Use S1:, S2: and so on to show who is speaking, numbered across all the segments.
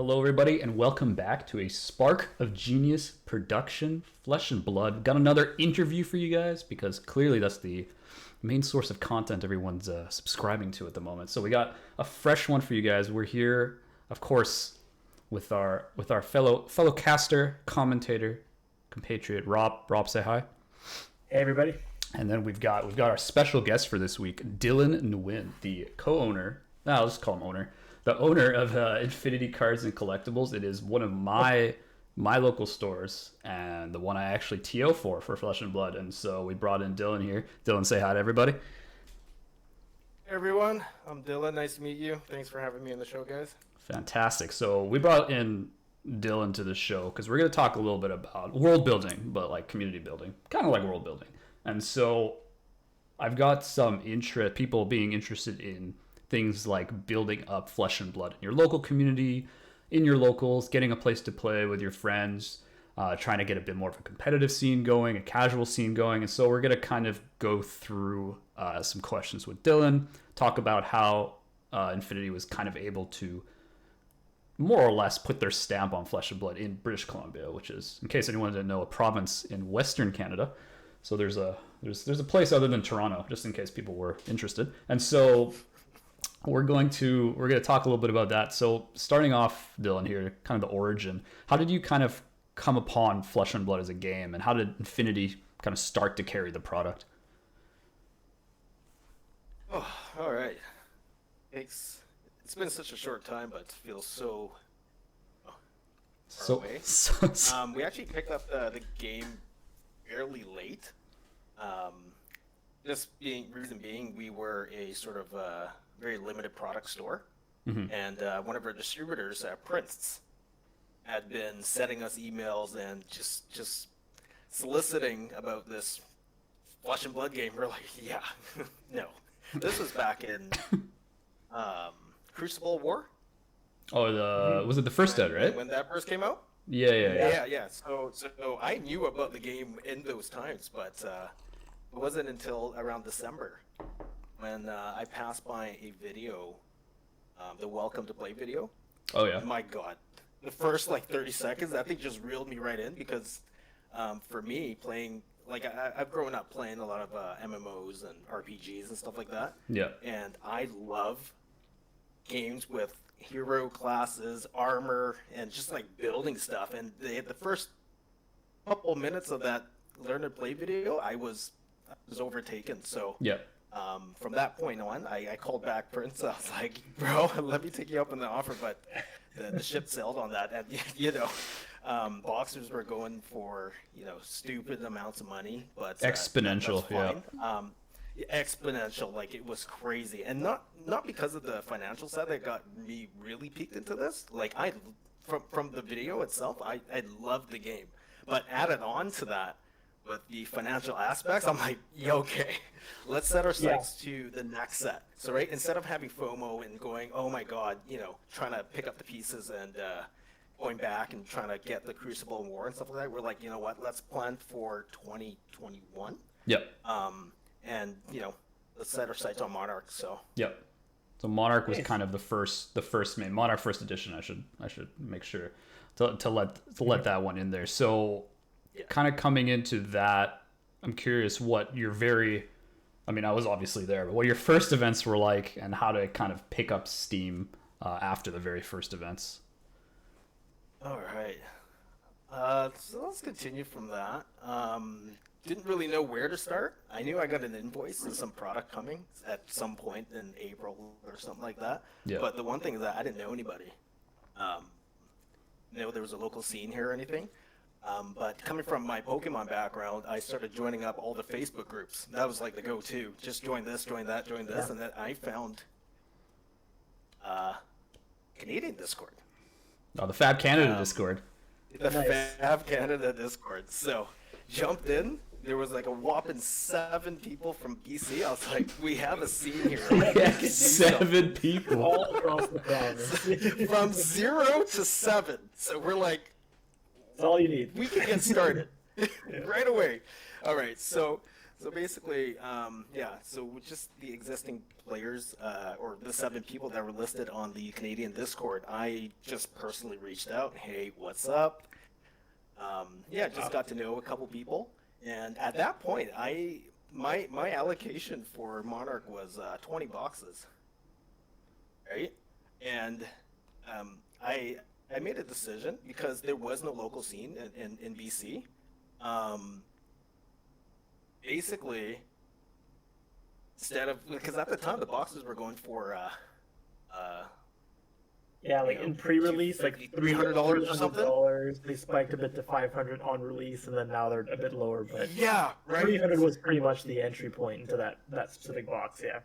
S1: Hello, everybody, and welcome back to a Spark of Genius production, Flesh and Blood. Got another interview for you guys because clearly that's the main source of content everyone's subscribing to at the moment. So we got a fresh one for you guys. We're here, of course, with our fellow caster, commentator, compatriot Rob. Rob, say hi.
S2: Hey, everybody.
S1: And then we've got our special guest for this week, Dillon Nguyen, the co-owner. I'll just call him owner. The owner of Infinity Cards and Collectibles. It is one of my local stores and the one I actually TO for Flesh and Blood. And so we brought in Dillon here. Dillon, say hi to everybody.
S3: Hey everyone, I'm Dillon. Nice to meet you. Thanks for having me on the show, guys.
S1: Fantastic. So we brought in Dillon to the show because we're going to talk a little bit about world building, but like community building, kind of like world building. And so I've got some people being interested in things like building up Flesh and Blood in your local community, in your locals, getting a place to play with your friends, trying to get a bit more of a competitive scene going, a casual scene going. And so we're going to kind of go through some questions with Dillon, talk about how Infinity was kind of able to more or less put their stamp on Flesh and Blood in British Columbia, which is, in case anyone didn't know, a province in Western Canada. So there's a place other than Toronto, just in case people were interested. And so we're going to talk a little bit about that. So starting off, Dillon, here, kind of the origin. How did you kind of come upon Flesh and Blood as a game, and how did Infinity kind of start to carry the product?
S3: Oh, all right. It's been such a short time, but it feels so far away. We actually picked up the game fairly late. Reason being, we were a sort of very limited product store, and one of our distributors, Prince, had been sending us emails and just soliciting about this Flesh and Blood game. We're like, yeah, no. This was back in Crucible War.
S1: Oh, was it the first dead, right?
S3: When that first came out?
S1: Yeah.
S3: So I knew about the game in those times, but it wasn't until around December when I passed by a video, the Welcome to Play video.
S1: Oh yeah.
S3: My God, the first like 30 seconds, that thing just reeled me right in because for me playing, like I've grown up playing a lot of MMOs and RPGs and stuff like that.
S1: Yeah.
S3: And I love games with hero classes, armor, and just like building stuff. And the first couple minutes of that Learn to Play video, I was overtaken. So
S1: yeah.
S3: From that point on, I called back Prince. I was like, bro, let me take you up on the offer, but the ship sailed on that. And boxers were going for stupid amounts of money, but
S1: exponential,
S3: yeah. Exponential, like it was crazy, and not because of the financial side that got me really peeked into this. Like from the video itself, I loved the game, but added on to that with the financial aspects, I'm like, yeah, okay, let's set our sights to the next set. So right, instead of having FOMO and going, oh my God, trying to pick up the pieces and going back and trying to get the Crucible War and stuff like that, we're like, you know what, let's plan for 2021.
S1: Yep.
S3: And let's set our sights on Monarch. So
S1: yep. So Monarch was kind of the first main Monarch first edition. I should make sure to let that one in there. So kind of coming into that, I'm curious what your I was obviously there, but what your first events were like and how to kind of pick up steam after the very first events.
S3: All right. So let's continue from that. Didn't really know where to start. I knew I got an invoice and some product coming at some point in April or something like that.
S1: Yeah.
S3: But the one thing is that I didn't know anybody. There was a local scene here or anything. But coming from my Pokemon background, I started joining up all the Facebook groups. That was like the go-to. Just join this, join that, join this. And then I found Canadian Discord.
S1: Oh, the Fab Canada Discord.
S3: The Fab Canada Discord. So jumped in. There was like a whopping 7 people from BC. I was like, we have a scene here.
S1: Yeah, 7 people.
S2: All across the province.
S3: From 0 to 7. So we're like,
S2: that's all you need.
S3: we can get started right away. All right, so So basically, so with just the existing players, or the 7 people that were listed on the Canadian Discord, I just personally reached out. Hey, what's up? Just got to know a couple people, and at that point, my allocation for Monarch was 20 boxes, right? And I made a decision because there was no local scene in BC. Um, Basically, instead of, because at the time the boxes were going for
S2: Yeah, like in pre-release, like
S3: $300 or something.
S2: $300. They spiked a bit to 500 on release, and then now they're a bit lower. But
S3: Yeah, right.
S2: 300 was pretty much the entry point into that specific box. Yeah.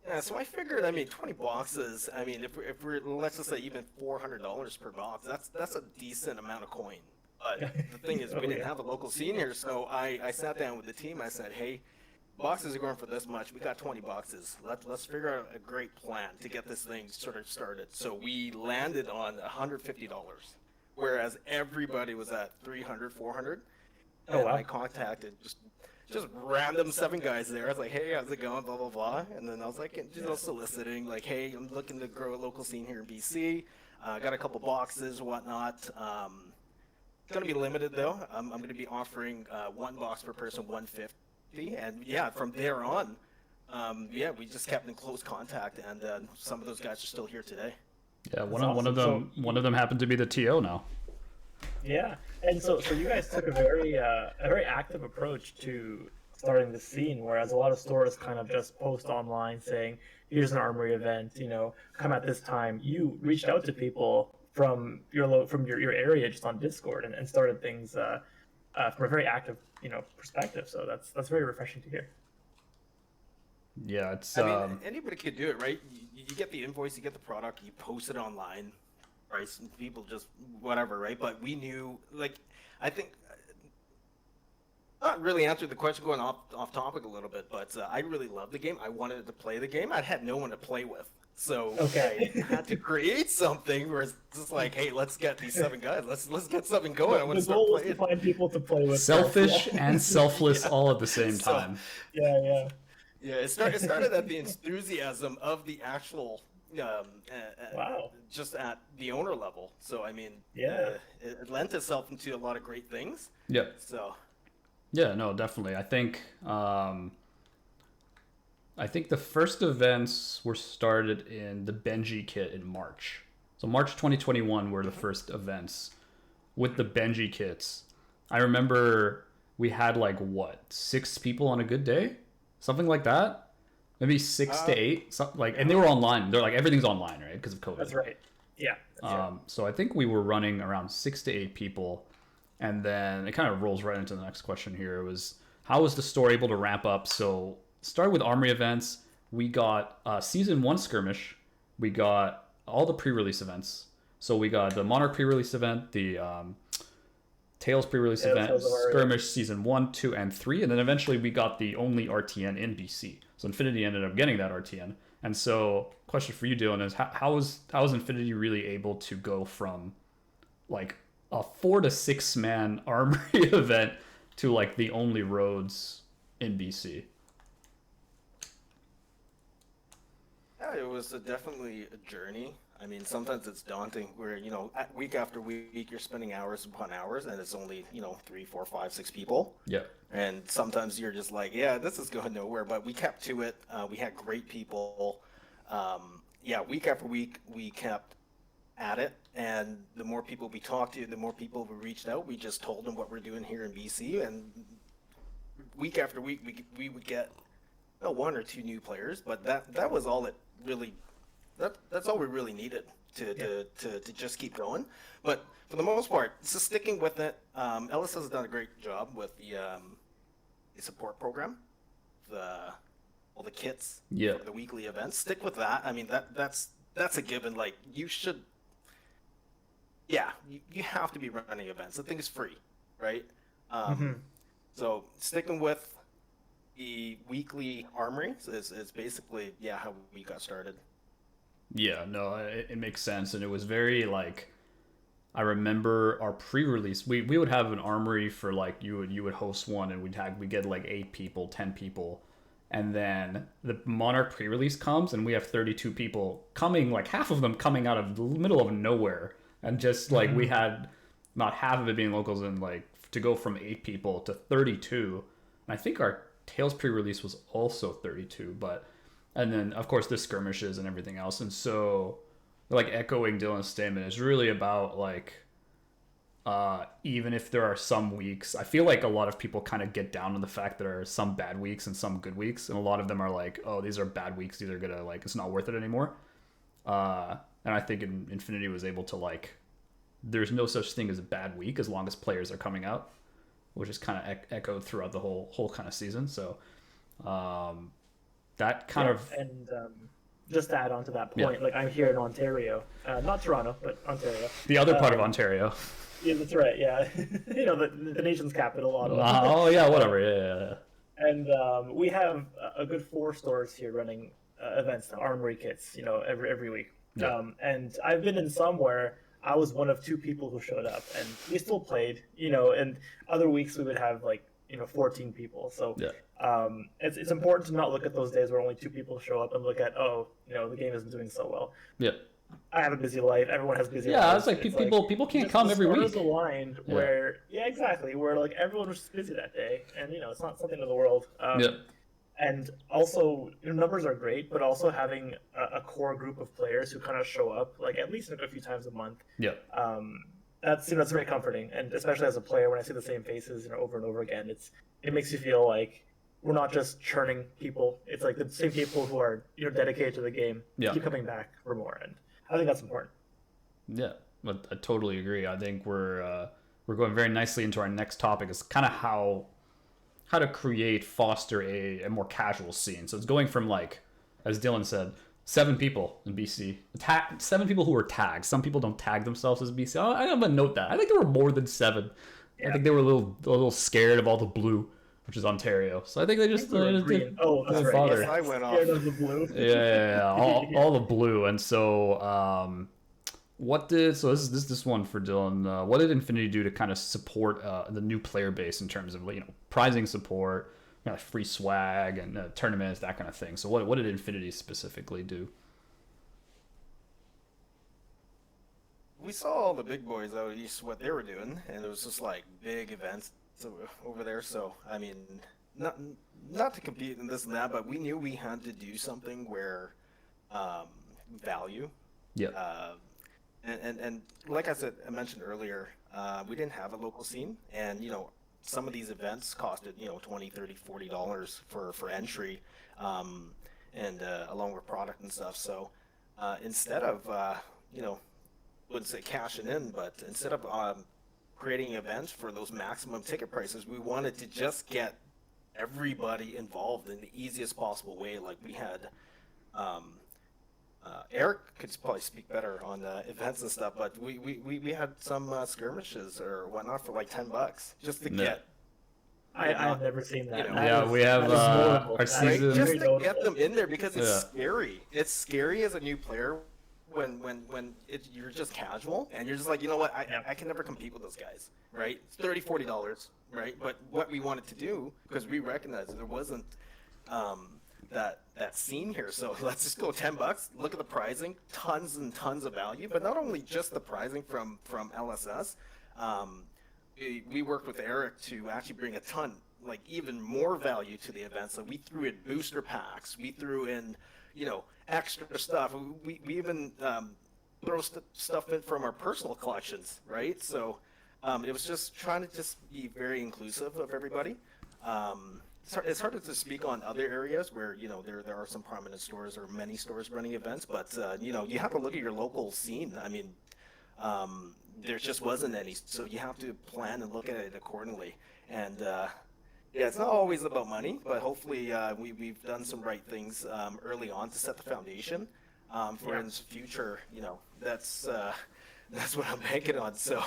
S3: Yeah, so I figured, 20 boxes. If we're let's just say even $400 per box, that's a decent amount of coin. But the thing is, we didn't have a local scene here, so I sat down with the team. I said, hey, boxes are going for this much. We got 20 boxes. Let's figure out a great plan to get this thing sort of started. So we landed on $150, whereas everybody was at 300, 400. And
S2: wow.
S3: I contacted just random 7 guys there. I was like, hey, how's it going? Blah, blah, blah. And then I was like, soliciting, like, hey, I'm looking to grow a local scene here in BC. Got a couple boxes, whatnot. Going to be limited, though. I'm going to be offering 1 box per person, 150. And, yeah, from there on, we just kept in close contact. And some of those guys are still here today.
S1: Yeah, one of them happened to be the TO now.
S2: Yeah, and so you guys took a very active approach to starting the scene, whereas a lot of stores kind of just post online saying, "Here's an armory event, come at this time." You reached out to people from your area just on Discord and started things from a very active perspective. So that's very refreshing to hear.
S1: Yeah, it's.
S3: Anybody could do it, right? You get the invoice, you get the product, you post it online. Right, some people just whatever, right? But we knew, I think, not really answered the question, going off topic a little bit, but I really loved the game. I wanted to play the game. I had no one to play with, so
S2: okay.
S3: I had to create something where it's just like, hey, let's get these 7 guys. Let's get something going. I want to start playing.
S2: To find people to play with.
S1: Selfish and selfless all at the same time.
S2: Yeah.
S3: Yeah, it started at the enthusiasm of the actual.
S2: Wow.
S3: Just at the owner level. So it lent itself into a lot of great things.
S1: Yeah.
S3: So.
S1: Yeah, no, definitely. I think the first events were started in the Benji kit in March. So March 2021 were the first events with the Benji kits. I remember we had 6 people on a good day, something like that. Maybe 6 to 8, and they were online. They're everything's online, right? Because of COVID.
S2: That's right. Yeah.
S1: So I think we were running around 6 to 8 people, and then it kind of rolls right into the next question here. It was, how was the store able to ramp up? So started with armory events. We got season 1 skirmish. We got all the pre-release events. So we got the Monarch pre-release event, the Tales pre-release event, Skirmish season 1, 2, and 3, and then eventually we got the only RTN in BC. So Infinity ended up getting that RTN. And so, question for you, Dillon, is how is Infinity really able to go from a 4 to 6 man armory event to the only roads in BC?
S3: Yeah, it was definitely a journey. Sometimes it's daunting where, week after week, you're spending hours upon hours, and it's only, 3, 4, 5, 6 people.
S1: Yeah.
S3: And sometimes you're just like, yeah, this is going nowhere, but we kept to it. We had great people. Week after week, we kept at it. And the more people we talked to, the more people we reached out. We just told them what we're doing here in BC. And week after week, we would get 1 or 2 new players, but that was all it really. That's all we really needed to just keep going. But for the most part, so sticking with it. Ellis has done a great job with the support program, all the kits, for the weekly events. Stick with that. That's a given. You should. Yeah, you have to be running events. The thing is free, right? So sticking with the weekly armory is basically how we got started.
S1: Yeah, no, it makes sense, and it was very I remember our pre-release. We would have an armory for like you would host one, and we get like 8 people, 10 people, and then the Monarch pre-release comes, and we have 32 people coming, like half of them coming out of the middle of nowhere, and just like we had not half of it being locals, and like to go from 8 people to 32. And I think our Tales pre-release was also 32, but and then of course the skirmishes and everything else, and so like echoing Dylan's statement is really about like even if there are some weeks, I feel like a lot of people kind of get down on the fact that there are some bad weeks and some good weeks, and a lot of them are like, oh, these are bad weeks, these are gonna like it's not worth it anymore. And I think Infinity was able to like, there's no such thing as a bad week as long as players are coming out, which is kind of echoed throughout the whole kind of season. So that kind of
S2: and just to add on to that point, like I'm here in Ontario, not Toronto, but Ontario.
S1: The other part of Ontario.
S2: Yeah, that's right. Yeah, the nation's capital, Ottawa.
S1: Oh yeah, whatever. Yeah.
S2: And we have a good 4 stores here running events, armory kits, every week.
S1: Yeah.
S2: And I've been in some where I was one of 2 people who showed up, and we still played. And other weeks we would have 14 people. So it's important to not look at those days where only 2 people show up and look at, the game isn't doing so well.
S1: Yeah.
S2: I have a busy life. Everyone has busy lives.
S1: Yeah, it's like people can't come every week.
S2: There's aligned where exactly, where like everyone was just busy that day, and it's not something of the world. And also, numbers are great, but also having a core group of players who kind of show up like at least a few times a month.
S1: Yeah.
S2: That's that's very comforting, and especially as a player, when I see the same faces over and over again, it makes you feel like we're not just churning people. It's like the same people who are dedicated to the game keep coming back for more, and I think that's important.
S1: Yeah, but I totally agree. I think we're going very nicely into our next topic. Is kind of how to foster a more casual scene. So it's going from like, as Dylan said, 7 people in BC. 7 people who were tagged. Some people don't tag themselves as BC. I'm gonna note that. I think there were more than 7. Yeah. I think they were a little scared of all the blue, which is Ontario. So I think they just
S2: green. Oh, that's right.
S1: Father.
S3: Yes, I went off.
S2: Scared of the blue.
S1: Yeah. all the blue. And so this is one for Dylan. What did Infinity do to kind of support the new player base in terms of prizing support, free swag and tournaments, that kind of thing? So what did Infinity specifically do?
S3: We saw all the big boys out east what they were doing, and it was just like big events over there. So I mean, not to compete in this and that, but we knew we had to do something where value.
S1: Yeah.
S3: And like I mentioned earlier, we didn't have a local scene, and some of these events costed $20, $30, $40 for entry, and along with product and stuff. So instead of wouldn't say cashing in, but instead of creating events for those maximum ticket prices, we wanted to just get everybody involved in the easiest possible way. Like we had Eric could probably speak better on events and stuff, but we had some skirmishes or whatnot for like $10 just to get.
S2: I've never seen that.
S1: We have our season
S3: just to get them in there because it's scary. It's scary as a new player when you're just casual and you're just like, what, I can never compete with those guys, right? It's $30, $40, right? But what we wanted to do, because we recognized that there wasn't that scene here, so let's just go $10. Look at the pricing, tons and tons of value, but not only just the pricing from LSS. We worked with Eric to actually bring a ton, like even more value to the event. So we threw in booster packs, we threw in, extra stuff. We even throw stuff in from our personal collections, right? So it was just trying to just be very inclusive of everybody. It's hard to speak on other areas where there are some prominent stores or many stores running events, but you have to look at your local scene. I mean, there just wasn't any, so you have to plan and look at it accordingly. And it's not always about money, but hopefully we've done some right things early on to set the foundation for in the future. That's what I'm banking on. So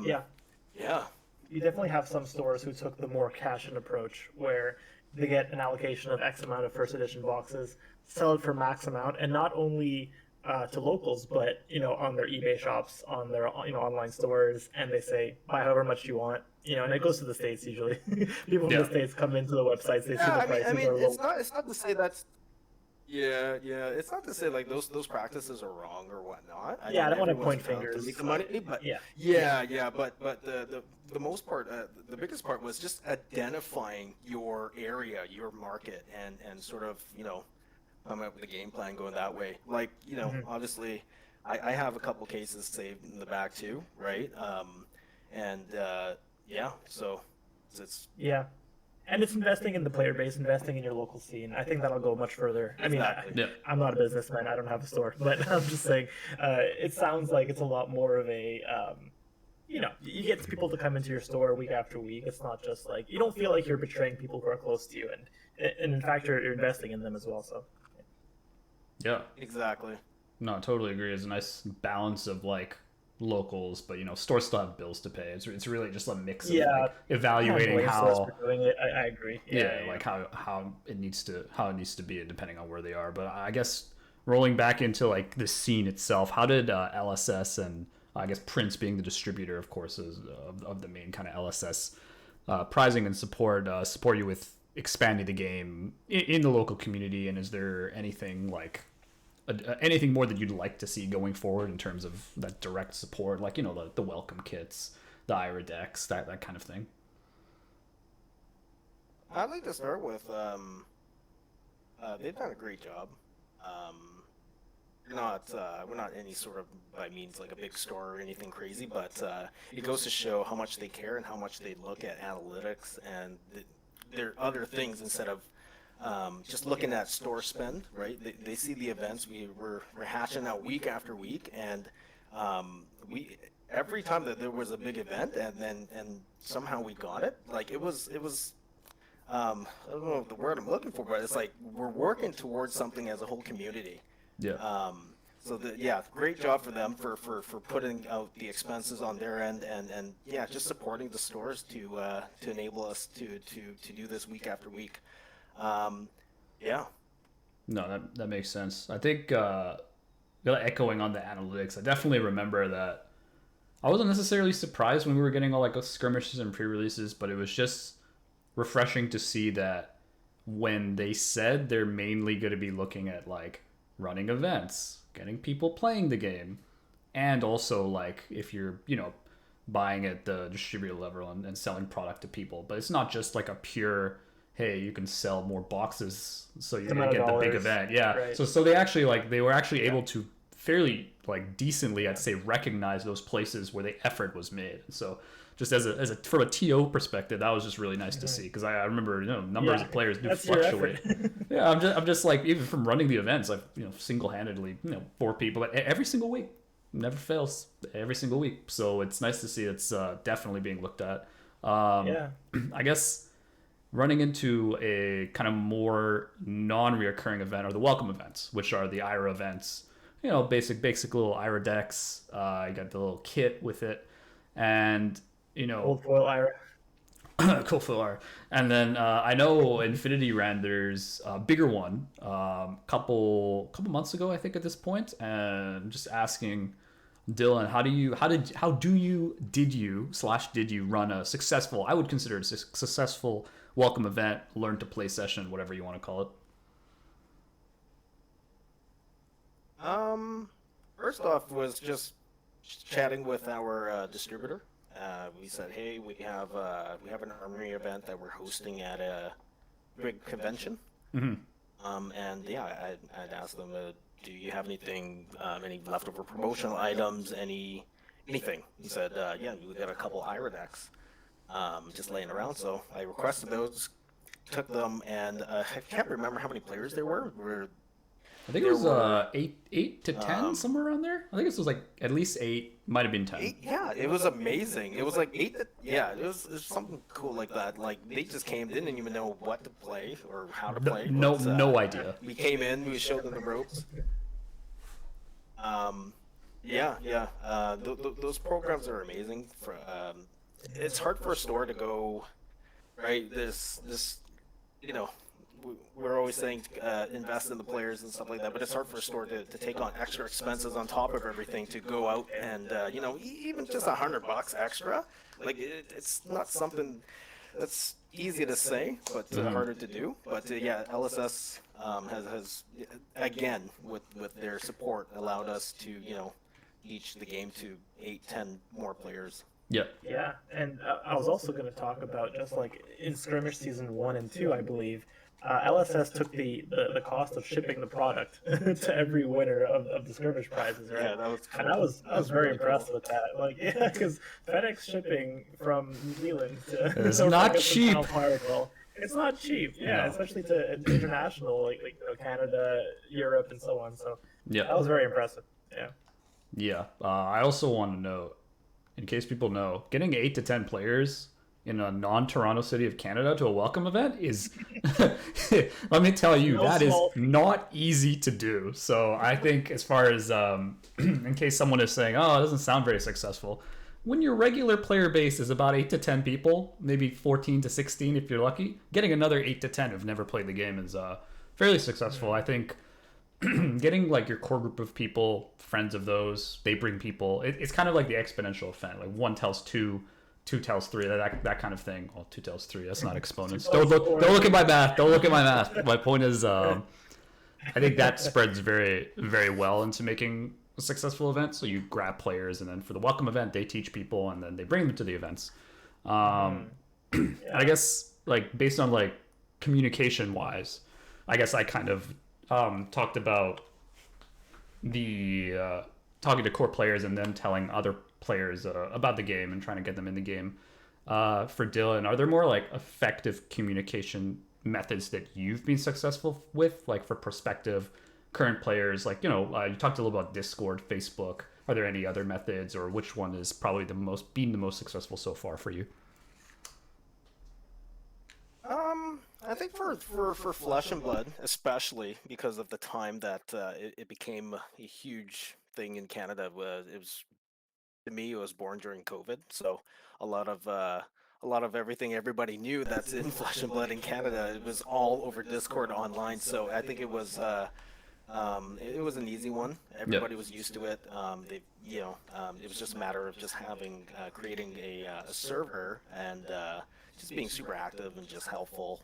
S3: yeah.
S2: You definitely have some stores who took the more cash-in approach, where they get an allocation of X amount of first edition boxes, sell it for max amount, and not only to locals, but on their eBay shops, on their online stores, and they say buy however much you want, and it goes to the States usually. People from
S1: Yeah.
S2: the States come into the websites, they see
S3: Yeah,
S2: the
S3: I
S2: prices
S3: mean,
S2: are low.
S3: it's not to say that's yeah. It's not to say like those practices are wrong or whatnot. I
S2: Yeah, I
S3: mean,
S2: don't want to
S3: everyone's
S2: point
S3: entitled to
S2: fingers.
S3: make the money, but
S2: Yeah,
S3: yeah. But the most part, the biggest part was just identifying your area, your market, and sort of coming up with a game plan going that way. Like obviously, I have a couple cases saved in the back too, right? And yeah, so it's
S2: yeah. And it's investing in the player base, investing in your local scene. I think that'll go much further. I mean,
S3: exactly.
S1: Yeah.
S2: I'm not a businessman. I don't have a store, but I'm just saying, it sounds like it's a lot more of a, you get people to come into your store week after week. It's not just like you don't feel like you're betraying people who are close to you, and in fact, you're investing in them as well. So,
S1: Yeah.
S3: Exactly.
S1: No, I totally agree. It's a nice balance of like locals, but stores still have bills to pay. It's really just a mix of
S2: yeah,
S1: like evaluating
S2: blame stores
S1: how
S2: for doing it. I agree.
S1: yeah, like how it needs to be depending on where they are. But I guess rolling back into like the scene itself, how did LSS and I guess Prince being the distributor, of course, of the main kind of LSS prizing and support you with expanding the game in the local community? And is there anything like anything more that you'd like to see going forward in terms of that direct support, like the welcome kits, the Ira decks, that kind of thing?
S3: I'd like to start with they've done a great job. We're not any sort of by means like a big store or anything crazy, but it goes to show how much they care and how much they look at analytics and there are other things instead of just looking at store spend, right? They see the events we're hatching out week after week, and we every time that there was a big event and somehow we got it, like it was I don't know the word I'm looking for, but it's like we're working towards something as a whole community.
S1: Yeah.
S3: Great job for them for putting out the expenses on their end and yeah, just supporting the stores to enable us to do this week after week. Yeah.
S1: No, that makes sense. I think echoing on the analytics, I definitely remember that I wasn't necessarily surprised when we were getting all like skirmishes and pre-releases, but it was just refreshing to see that when they said they're mainly going to be looking at like running events, getting people playing the game, and also like if you're buying at the distributor level and selling product to people, but it's not just like a pure hey, you can sell more boxes so you're gonna get the big event. Yeah.
S2: Right.
S1: So they actually they were actually able to fairly like decently, I'd say, recognize those places where the effort was made. So just as a from a TO perspective, that was just really nice to see, because I remember numbers of players do fluctuate. Yeah, I'm just like, even from running the events, I've single-handedly 4 people every single week, never fails every single week. So it's nice to see it's definitely being looked at. I guess running into a kind of more non-reoccurring event are the welcome events, which are the IRA events. Basic little IRA decks. You got the little kit with it, and
S2: Old foil IRA.
S1: cool foil IRA. And then I know Infinity ran theirs bigger one couple months ago, I think, at this point. And I'm just asking Dillon, did you run a successful, I would consider it a successful welcome event, learn to play session, whatever you want to call it?
S3: First off was just chatting with our distributor. We said, hey, we have an armory event that we're hosting at a big convention.
S1: Mm-hmm.
S3: And yeah, I'd asked them, do you have anything, any leftover promotional items, anything? He said, yeah, we got a couple IRA decks just laying around. So I requested those, took them, and I can't remember how many players there were.
S1: I think it was 8 to 10, somewhere around there. I think this was like at least 8, might have been 10.
S3: 8, yeah, it was amazing. It was like 8 to, yeah, it was something cool like that. Like they just came, didn't even know what to play or how to play.
S1: No idea.
S3: We came in, we showed them the ropes. Those programs are amazing. It's hard for a store to go, right? This we're always saying invest in the players and stuff like that, but it's hard for a store to take on extra expenses on top of everything to go out and even just $100 extra. Like it's not something that's easy to say, but harder to do. But yeah, LSS has again with their support allowed us to each the game to 8, 10 more players.
S1: Yeah.
S2: Yeah, and I was also going to talk about just like in Skirmish Season 1 and 2, I believe, LSS took the cost of shipping the product to every winner of the Skirmish prizes, right?
S3: Yeah, that was cool.
S2: And I was very impressed with that. Like, yeah, because FedEx shipping from New Zealand to
S1: It's not cheap.
S2: It's not cheap, yeah,
S1: No.
S2: especially to international, like Canada, Europe, and so on. So
S1: Yeah.
S2: that was very impressive. Yeah.
S1: Yeah. I also want to note, in case people know, getting 8 to 10 players in a non-Toronto city of Canada to a welcome event is, let me tell you, that is not easy to do. So I think as far as, in case someone is saying, oh, it doesn't sound very successful, when your regular player base is about 8 to 10 people, maybe 14 to 16 if you're lucky, getting another 8 to 10 who've never played the game is fairly successful. I think getting like your core group of people, friends of those, they bring people. It's kind of like the exponential effect. Like 1 tells 2, 2 tells 3, that kind of thing. Well, 2 tells 3. That's not exponents. Don't look at my math. Don't look at my math. My point is, I think that spreads very, very well into making a successful event. So you grab players, and then for the welcome event, they teach people, and then they bring them to the events. I guess like based on like communication wise, I guess I kind of talked about the talking to core players and then telling other players about the game and trying to get them in the game. For Dillon, are there more like effective communication methods that you've been successful with, like for prospective current players? Like you talked a little about Discord, Facebook. Are there any other methods, or which one is probably the most successful so far for you?
S3: I think for Flesh and Blood, especially because of the time that it became a huge thing in Canada. It was to me, it was born during COVID, so a lot of everything everybody knew that's in Flesh and Blood in Canada, it was all over Discord online. So I think it was an easy one. Everybody was used to it. It was just a matter of just creating a server and just being super active and just helpful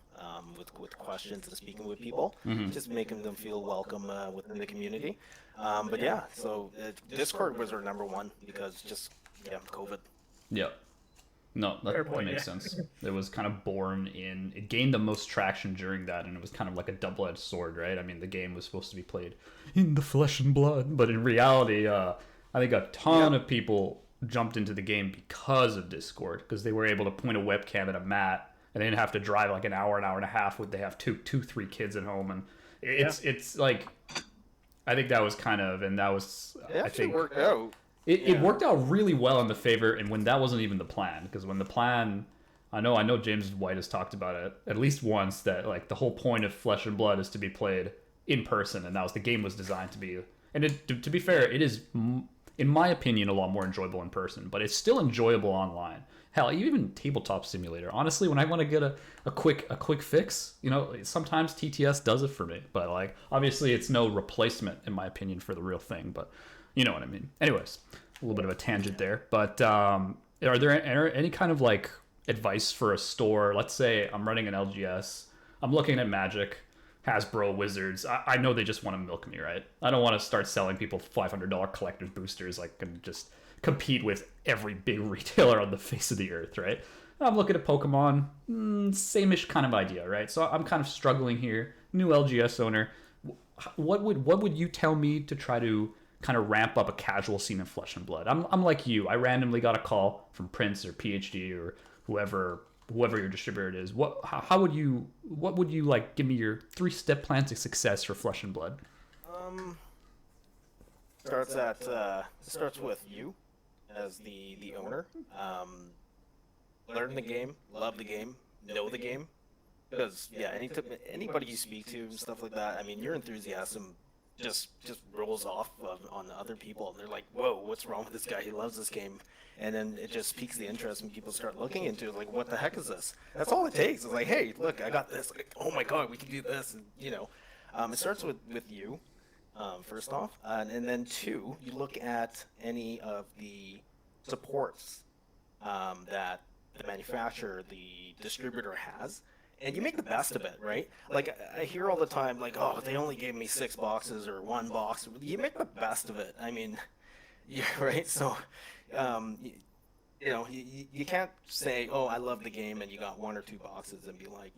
S3: with questions and speaking with people, just making them feel welcome within the community. But yeah, so Discord was our number one because COVID.
S1: Yeah. No, that makes sense. It was kind of it gained the most traction during that, and it was kind of like a double-edged sword, right? I mean, the game was supposed to be played in the flesh and blood, but in reality, I think a ton of people jumped into the game because of Discord, because they were able to point a webcam at a mat, and they didn't have to drive like an hour and a half when they have two, 3 kids at home, and it's like, I think that was kind of, and that was, I think
S3: worked out.
S1: It worked out really well in the favor, and when that wasn't even the plan, because when the plan, I know James White has talked about it at least once, that like the whole point of Flesh and Blood is to be played in person, and the game was designed to be. And to be fair, it is, in my opinion, a lot more enjoyable in person, but it's still enjoyable online. Hell, even Tabletop Simulator. Honestly, when I want to get a quick fix, sometimes TTS does it for me, but like obviously it's no replacement in my opinion for the real thing, but. You know what I mean. Anyways, a little bit of a tangent there. But are there any kind of like advice for a store? Let's say I'm running an LGS. I'm looking at Magic, Hasbro, Wizards. I know they just want to milk me, right? I don't want to start selling people $500 collector's boosters like and just compete with every big retailer on the face of the earth, right? I'm looking at Pokemon, same-ish kind of idea, right? So I'm kind of struggling here. New LGS owner. What would you tell me to try to kind of ramp up a casual scene in Flesh and Blood? I'm like you. I randomly got a call from Prince or PhD or whoever your distributor is. What would you like? Give me your 3-step plan to success for Flesh and Blood.
S3: Starts with you as the owner. Learn the game, love the game, know the game, because anybody you speak to and stuff like that. I mean, your enthusiasm just rolls off on other people, and they're like, "Whoa, what's wrong with this guy? He loves this game." And then it just piques the interest, and people start looking into it, like, "What the heck is this?" That's all it takes. It's like, "Hey, look, I got this!" Like, "Oh my god, we can do this!" And it starts with you, first off, and then two, you look at any of the supports that the manufacturer, the distributor has, and you make the best of it, right? Like I hear all the time, like, "Oh, they only gave me 6 boxes or 1 box." You make the best of it. I mean, yeah, right. So, you, you can't say, "Oh, I love the game," and you got 1 or 2 boxes, and be like,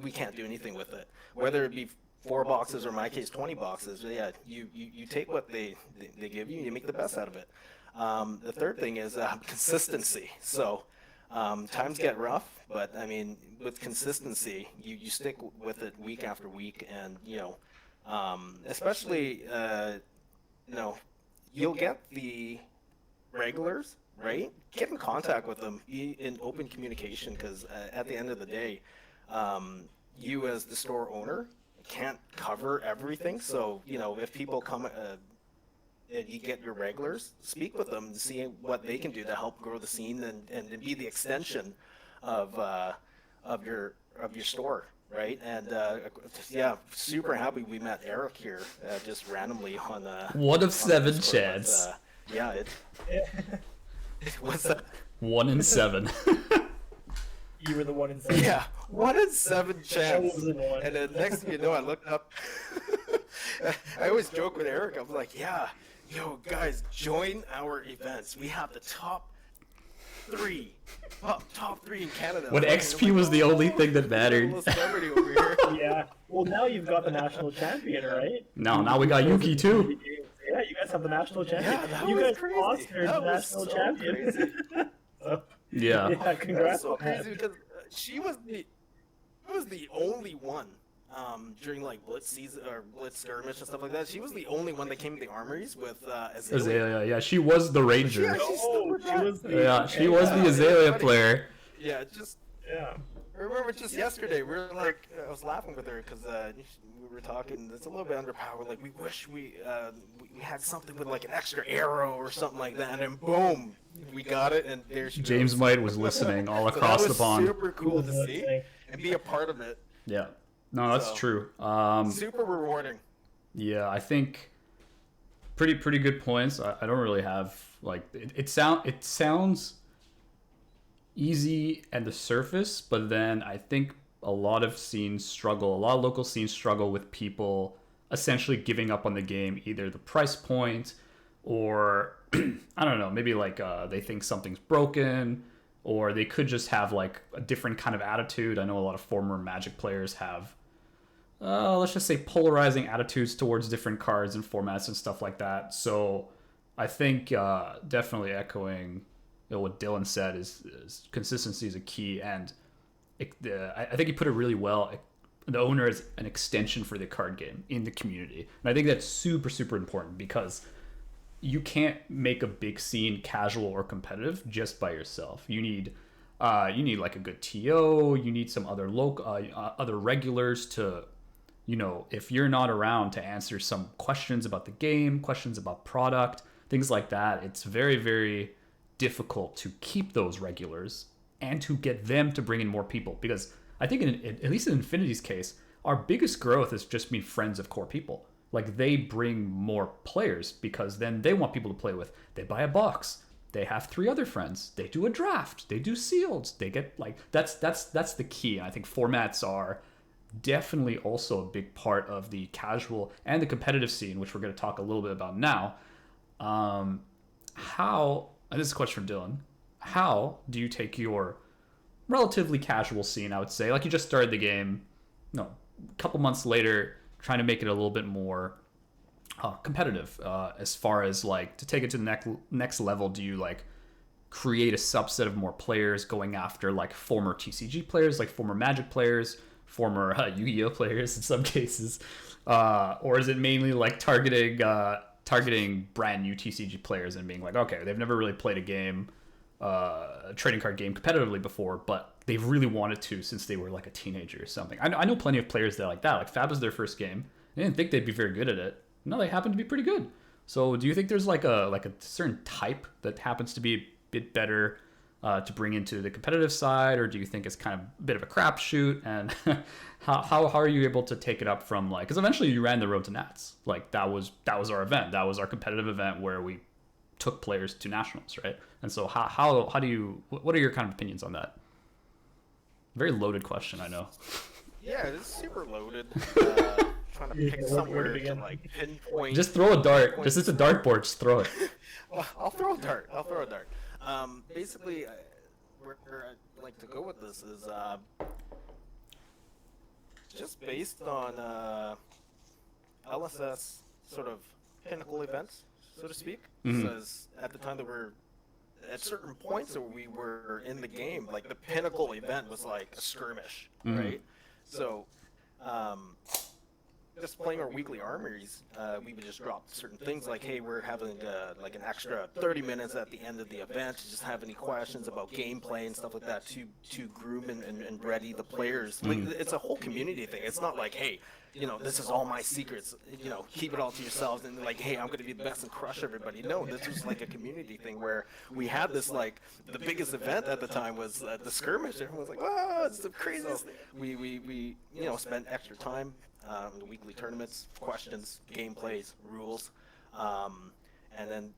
S3: we can't do anything with it. Whether it be 4 boxes or, in my case, 20 boxes. Yeah, you take what they give you, and you make the best out of it. The third thing is consistency. So times get rough, but I mean, with consistency, you stick with it week after week, and especially you'll get the regulars, right? Get in contact with them, be in open communication, because at the end of the day, you as the store owner can't cover everything. So if people come and you get your regulars, speak with them and see what they can do to help grow the scene, and be the extension of your store, right? And yeah, super happy we met Eric here just randomly on
S1: 1 of
S3: on
S1: 7
S3: Discord,
S1: chance.
S3: Yeah, what's that?
S1: 1 in 7.
S2: You were the 1 in 7.
S3: Yeah, 1 in 7 chance.
S2: was in one.
S3: And then next thing you know, I looked up. I always joke with Eric. I'm like, "Yeah, yo, guys, join our events. We have the top 3 in Canada."
S1: When XP was the only thing that mattered.
S3: Little celebrity over here.
S2: Yeah. Well, now you've got the national champion, right?
S1: Now we got Yuki too.
S2: Yeah, you guys have the national champion.
S3: Yeah, that
S2: you
S3: was
S2: guys
S3: crazy.
S2: sponsored
S3: That
S2: the
S3: was
S2: national
S3: so
S2: champion.
S3: crazy.
S2: So,
S1: Yeah.
S2: yeah,
S3: That's
S2: congrats
S3: so
S2: on that.
S3: crazy because she was the only one during like Blitz season or Blitz skirmish and stuff like that. She was the only one that came to the armories with Azalea.
S1: Azalea, yeah, she was the ranger.
S3: Yeah, she's still
S2: She was the
S1: Yeah, she was the Azalea player.
S3: Yeah,
S2: Yeah.
S3: I remember just yesterday, we were like, I was laughing with her because we were talking. It's a little bit underpowered. Like, we wish we had something with like an extra arrow or something like that, and then boom, we got it, and there she
S1: James
S3: goes.
S1: Might was listening all
S3: So
S1: across
S3: that
S1: the
S3: was
S1: pond.
S3: super cool to see and be a part of it.
S1: Yeah, no, that's
S3: So,
S1: true.
S3: Super rewarding.
S1: Yeah, I think pretty good points. I don't really have like it sounds easy at the surface, but then I think a lot of local scenes struggle with people essentially giving up on the game, either the price point or I don't know, maybe like they think something's broken, or they could just have like a different kind of attitude. I know a lot of former Magic players have let's just say polarizing attitudes towards different cards and formats and stuff like that. So I think definitely echoing what Dylan said is consistency is a key, and I think he put it really well. The owner is an extension for the card game in the community, and I think that's super important, because you can't make a big scene casual or competitive just by yourself. You need like a good TO. You need some other other regulars to, if you're not around to answer some questions about the game, questions about product, things like that. It's very, very difficult to keep those regulars and to get them to bring in more people, because I think at least in Infinity's case, our biggest growth has just been friends of core people. Like, they bring more players because then they want people to play with. They buy a box. They have 3 other friends. They do a draft. They do sealed. They get like that's the key. And I think formats are definitely also a big part of the casual and the competitive scene, which we're going to talk a little bit about now. And this is a question from Dylan. How do you take your relatively casual scene, I would say, like you just started the game, a couple months later, trying to make it a little bit more competitive, as far as like to take it to the next level? Do you like create a subset of more players going after like former TCG players, like former Magic players, former Yu-Gi-Oh players in some cases, or is it mainly like targeting brand new TCG players and being like, okay, they've never really played a trading card game competitively before, but they've really wanted to since they were like a teenager or something? I know plenty of players that are like that. Like, Fab was their first game, They didn't think they'd be very good at it. No, they happen to be pretty good. So do you think there's like a certain type that happens to be a bit better to bring into the competitive side, or do you think it's kind of a bit of a crapshoot? And how are you able to take it up from like, because eventually you ran the road to Nats, like that was our event, that was our competitive event where we took players to nationals, right? And so how do you, what are your kind of opinions on that? Very loaded question, I know.
S3: Yeah, it's super loaded. Trying to pick somewhere to like pinpoint.
S1: Just throw a dart. Just it's a dartboard. Just throw it.
S3: Well, I'll throw a dart. Basically, where I'd like to go with this is just based on LSS sort of pinnacle events, so to speak. Because at the time that we're at certain points that we were in the game, like the pinnacle event was like a skirmish, right? So, just playing our weekly armories, we would just drop certain things like, hey, we're having like an extra 30 minutes at the end of the event to just have any questions about gameplay and stuff like that to groom and ready the players. Like, it's a whole community thing. It's not like, hey, you know, this is all my secrets, you know, keep it all to yourselves and like, hey, I'm going to be the best and crush everybody. No, this was like a community thing where we had this, like, the biggest event at the time was the skirmish. Everyone was like, oh, it's the craziest. We you know, spent extra time. The weekly tournaments, questions, gameplays, rules, and then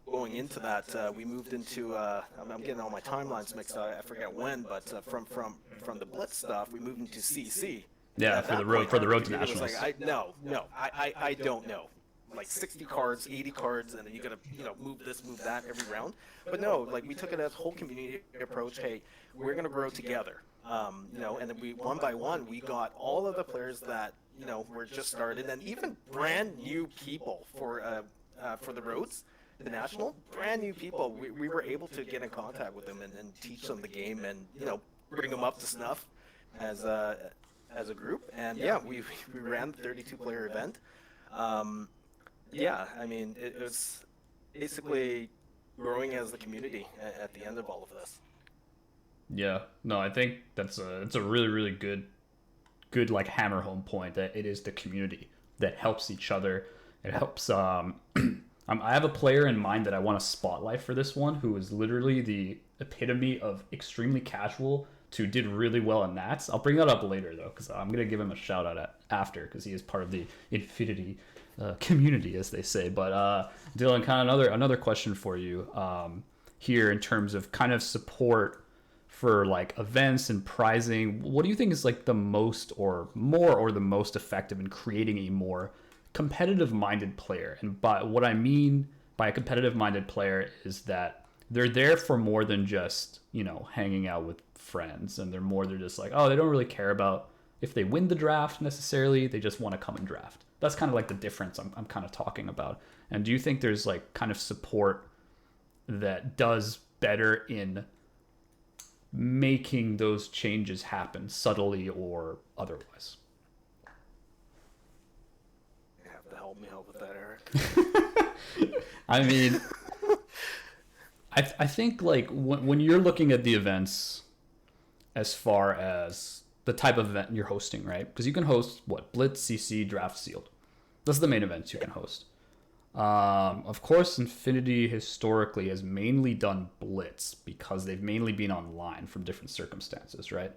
S3: going into that, we moved into. I'm getting all my timelines mixed up. I forget when, but from the Blitz stuff, we moved into CC.
S1: Yeah, for the road to nationals.
S3: Like, I don't know. Like 60 cards, 80 cards, and then you gotta, you know, move this, move that every round. But no, like we took it as a whole community approach. Hey, we're gonna grow together. You know, and then we one by one we got all of the players that, you know, were just started, and even brand new people for the roads, the national, brand new people. We were able to get in contact with them and teach them the game, and, you know, bring them up to snuff as a group. And yeah, we ran the 32 player event. Yeah, I mean, it was basically growing as the community at the end of all of this.
S1: Yeah, no, I think it's a really, really good like hammer home point that it is the community that helps each other. It helps. I have a player in mind that I want to spotlight for this one, who is literally the epitome of extremely casual to did really well in Nats. I'll bring that up later though, because I'm gonna give him a shout out after, because he is part of the Infinity community, as they say. But Dillon, kind of another question for you here in terms of kind of support for like events and prizing. What do you think is like the most or the most effective in creating a more competitive minded player? And by what I mean by a competitive minded player is that they're there for more than just, you know, hanging out with friends, and they're just like, oh, they don't really care about if they win the draft necessarily, they just want to come and draft. That's kind of like the difference I'm kind of talking about. And do you think there's like kind of support that does better in making those changes happen subtly or otherwise?
S3: You have to help me out with that, Eric.
S1: I mean, I think like when you're looking at the events as far as the type of event you're hosting, right? Because you can host Blitz, CC, Draft, Sealed. Those are the main events you can host. Of course, Infinity historically has mainly done Blitz because they've mainly been online from different circumstances, right?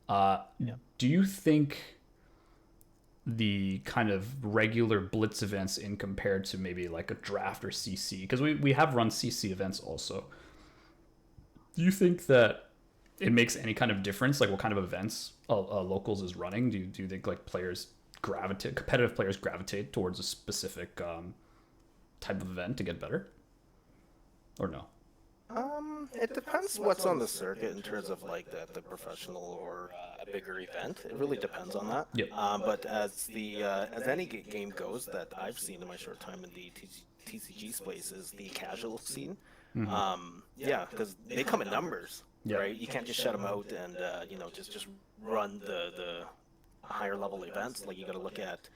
S2: Yeah.
S1: Do you think the kind of regular Blitz events in compared to maybe like a Draft or CC, because we have run CC events also, do you think that it makes any kind of difference, like what kind of events Locals is running? Do you think like competitive players gravitate towards a specific type of event to get better, or no?
S3: It depends what's on the circuit in terms of like the professional or a bigger event. It really depends on that.
S1: Yep.
S3: But as any game goes that I've seen in my short time in the TCG space is the casual scene. Yeah, because they come in numbers, right? You can't just shut them out and you know, just run the higher level events. Like you got to look at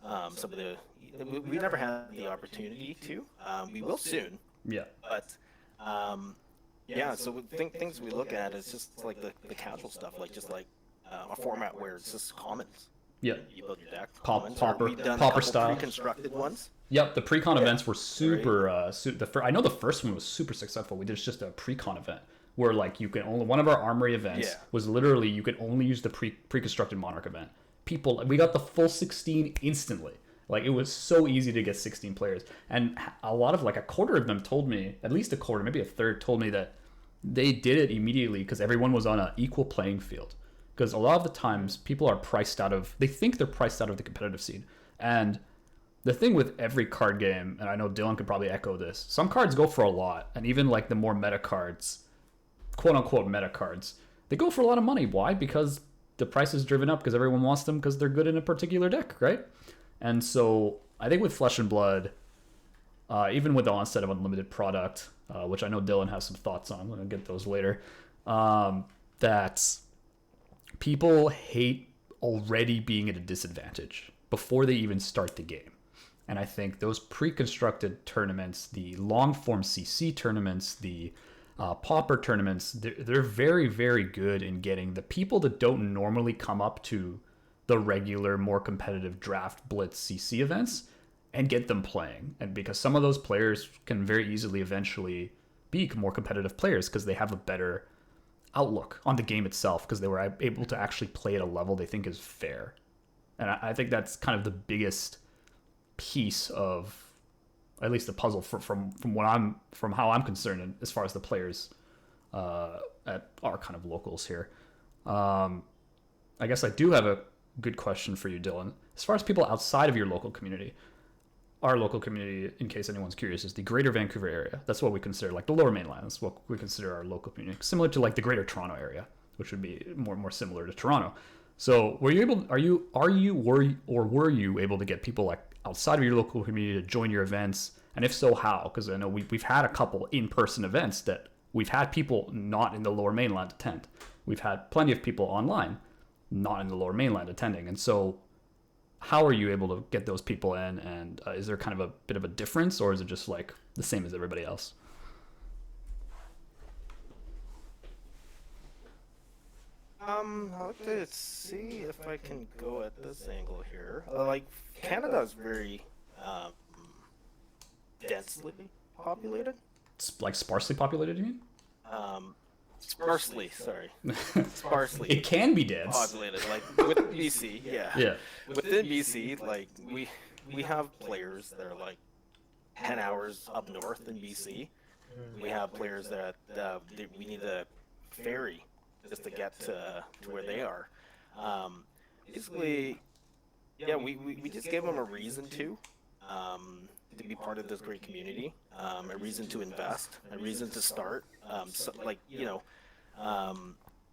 S3: some of the. We never had the opportunity to. We will soon.
S1: Yeah.
S3: But yeah, so things we look at is just like the casual stuff, like just like a format where it's just commons.
S1: Yeah.
S3: You build your deck.
S1: Pauper
S3: We've done a
S1: Pauper
S3: couple
S1: style.
S3: pre-constructed ones.
S1: Yep, the pre-con
S3: Yeah.
S1: events were super. I know the first one was super successful. We did just a pre-con event where like you can only one of our armory events
S3: Yeah.
S1: was literally you could only use the pre-constructed monarch event. We got the full 16 instantly. Like it was so easy to get 16 players, and a lot of like a quarter of them told me, at least a quarter, maybe a third, told me that they did it immediately because everyone was on an equal playing field. Because a lot of the times people are they think they're priced out of the competitive scene, and the thing with every card game, and I know Dylan could probably echo this, some cards go for a lot, and even like the more meta cards, quote unquote meta cards, they go for a lot of money. Why? Because the price is driven up because everyone wants them because they're good in a particular deck, right? And so I think with Flesh and Blood, even with the onset of unlimited product, which I know Dylan has some thoughts on, I'm going to get those later, that people hate already being at a disadvantage before they even start the game. And I think those pre-constructed tournaments, the long-form CC tournaments, the Pauper tournaments, they're very, very good in getting the people that don't normally come up to the regular, more competitive draft blitz CC events and get them playing. And because some of those players can very easily eventually be more competitive players because they have a better outlook on the game itself because they were able to actually play at a level they think is fair. And I think that's kind of the biggest piece of at least the puzzle from how I'm concerned as far as the players at our kind of locals here. I guess I do have a good question for you, Dylan. As far as people outside of your local community, our local community, in case anyone's curious, is the Greater Vancouver area. That's what we consider, like the Lower Mainland. That's what we consider our local community, similar to like the Greater Toronto area, which would be more similar to Toronto. So, were you able to get people like outside of your local community to join your events? And if so, how? Because I know we've had a couple in-person events that we've had people not in the Lower Mainland attend. We've had plenty of people online not in the Lower Mainland attending. And so how are you able to get those people in? And is there kind of a bit of a difference, or is it just like the same as everybody else?
S3: I'll have to see if I can go at this angle here. Like, Canada is very densely populated.
S1: Like sparsely populated, you mean?
S3: Sparsely, sorry. Sparsely.
S1: It can be dense.
S3: Populated, like with BC, yeah.
S1: Yeah.
S3: Within BC, like we have players that are like 10 hours up north in BC. We have players that we need a ferry just to get to where they are. Basically, yeah, we just gave them a reason to be part of this great community, a reason to invest, a reason to start. So, like, you know,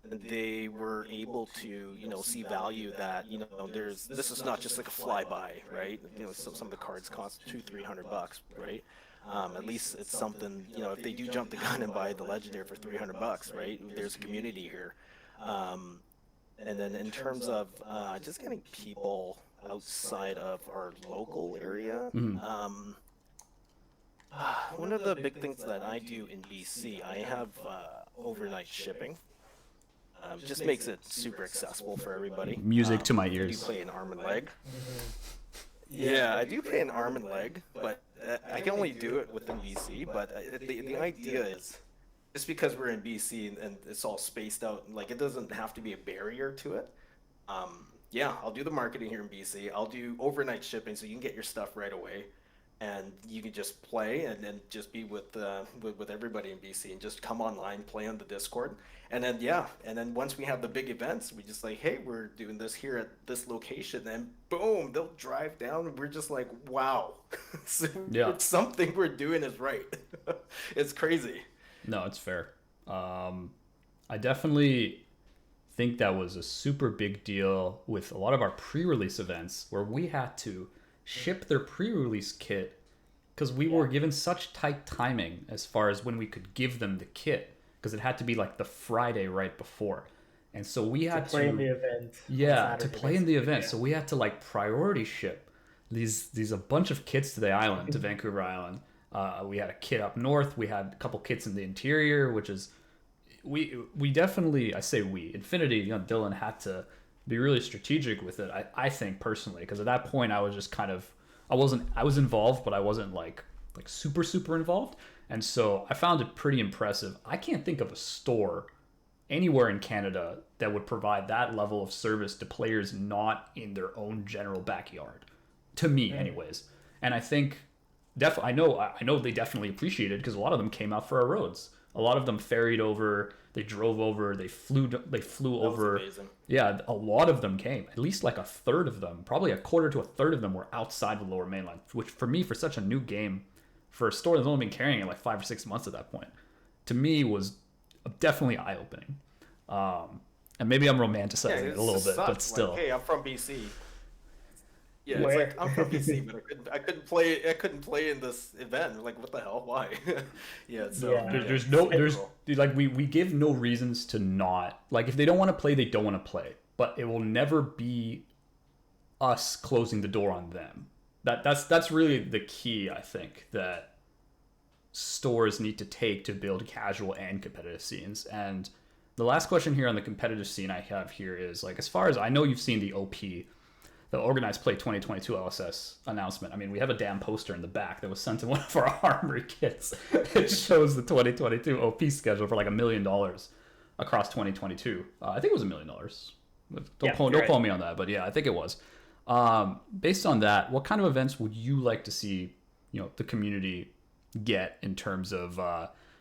S3: they were able to, you know, see value that, you know, this is not just like a flyby, right? You know, some of the cards cost $200-300, right? At least it's something, you know, if they do jump the gun and buy the legendary for $300, right? There's a community here. And then in terms of just getting people outside of our local area, one of the big things that I do in BC, I have overnight shipping. Just makes it super accessible for everybody.
S1: Music to my
S3: I do
S1: ears.
S3: play an arm and leg. Yeah, I do play an arm and leg, but I can only do it within BC. But the idea is, just because we're in BC and it's all spaced out, like it doesn't have to be a barrier to it. Yeah, I'll do the marketing here in BC. I'll do overnight shipping so you can get your stuff right away, and you can just play and then just be with everybody in BC and just come online, play on the Discord, and then and then once we have the big events, we just like, hey, we're doing this here at this location, and boom, they'll drive down, and we're just like, wow, so
S1: Yeah.
S3: something we're doing is right. It's crazy.
S1: No, it's fair. I definitely think that was a super big deal with a lot of our pre-release events where we had to ship their pre-release kit because we were given such tight timing as far as when we could give them the kit, because it had to be like the Friday right before. And so we had to
S2: play in the event.
S1: Yeah, to play in the event. So we had to like priority ship these a bunch of kits to the island, to Vancouver Island. We had a kit up north. We had a couple kits in the interior, which is we definitely, I say we, Infinity, you know, Dylan had to be really strategic with it. I think personally, because at that point I was just kind of I was involved, but I wasn't like super involved, and so I found it pretty impressive. I can't think of a store anywhere in Canada that would provide that level of service to players not in their own general backyard. To me, anyways. And I think I know they definitely appreciated it because a lot of them came out for our roads. A lot of them ferried over, they drove over, they flew over.
S3: Amazing.
S1: Yeah, a lot of them came. At least like a third of them, probably a quarter to a third of them were outside the Lower Mainland, which for me, for such a new game, for a store that's only been carrying it like 5 or 6 months at that point, to me was definitely eye opening. And maybe I'm romanticizing it a little bit, but still.
S3: Like, hey, I'm from BC. Yeah,
S2: Where?
S3: it's like I'm from BC, but I couldn't play in this event. Like, what the hell? Why? Yeah, so
S2: Yeah.
S1: There's like we give no reasons to not, like, if they don't want to play, they don't want to play, but it will never be us closing the door on them. That's really the key, I think, that stores need to take to build casual and competitive scenes. And the last question here on the competitive scene I have here is, like, as far as I know, you've seen the OP, the Organized Play 2022 LSS announcement. I mean, we have a damn poster in the back that was sent in one of our armory kits. It shows the 2022 OP schedule for like $1 million across 2022. I think it was $1 million. Don't quote me on that, but yeah, I think it was. Based on that, what kind of events would you like to see, the community get in terms of,